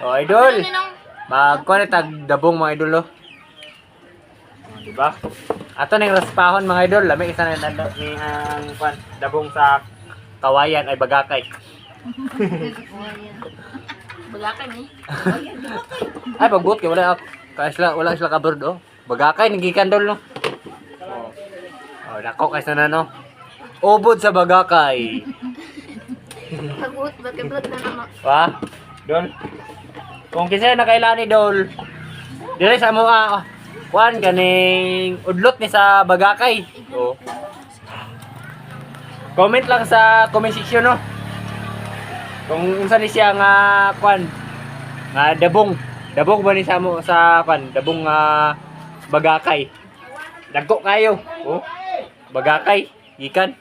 Oh, idol. Magkuha na tag dabong mga idol, oh. Oh, diba? Ato ning raspahon mga idol, lami isa na ni ang kwan dabong sa kawayan ay bagakay. Bagakay ni. Ay pagbuot kay wala sila kabord, oh. Bagakay nagikan dol, no. Oh. Oh, dako kay sana no. Ubod sa bagakay. Pagbuot ba kay vlog na naman. Pa? Dol. Kung kinsa nakailani dol. Dire sa mo kuan ganing udlot ni sa bagakay. Oh. Comment lang sa comment section, no. Kung unsa ni siya nga kuan nga dabong. Dabong ba ni sa mo sa kuan dabong bagakay. Dagko kayo. Oh. Bagakay gikan.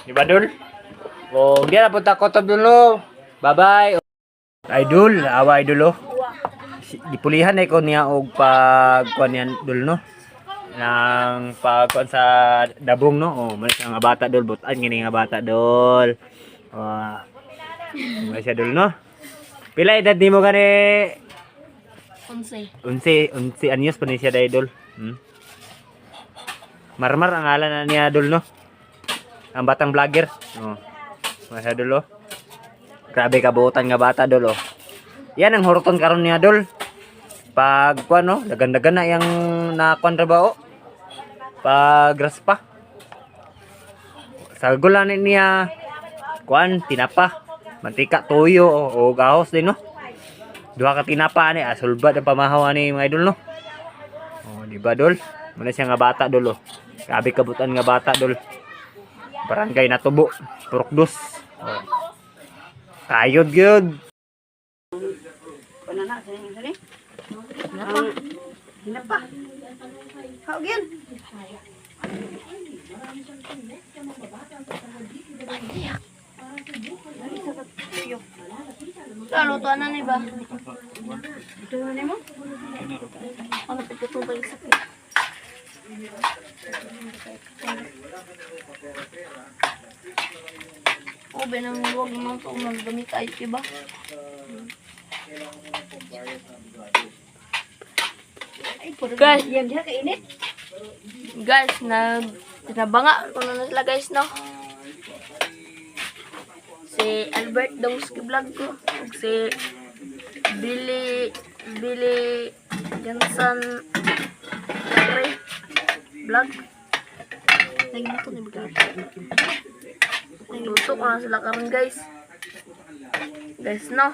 Di ba dol? Oh, di na punta ko to dulo. Bye-bye. Idol, awa idol, oh. Gipulihan ay ko niya og pagkuan yan dul, no. Nang pagkuan sa dabong, no. Oh, manis nga bata dul, butan gini nga bata dul. Oh. Manis siya dul, no. Pila edad nimo gani? 11 anyos pa ni siya dai dul. Marmar ang ngalan na niya dul, no. Ang batang vlogger. Oh. Manis siya dul, oh. Grabe kabuotan nga bata dul, oh. Yan ang huruton karon niya dul. Pag kuan, no, dagan-dagan na yang nakuan ra ba, oh. Pag raspa. Sa gulan niya kuan tinapa, mantika, toyo o gahos din, no. Duha ka tinapa ni asulbad ang pamahaw ani mga idol, no. Oh, di ba dul? Muna siya nga bata dul, oh. Grabe kabutan nga bata dul. Barangay Natubo, Purokdos. Oh. Kayod gyud. Banana sa inyo sini. Hinapa. How again? Luto na ni ba? Ito na mo? Ano pagkatubay sa sakit? Oh, benang huwag naman ito kung nagdamit tayo, diba? Guys, Yan diha kainit. guys, tinabanga ko na sila guys, no? Si Albert Dongski vlog ko. Ug si Billy Jansan vlog. Nagluto ni vlog. Nagluto ko na sila karon guys. Guys, no?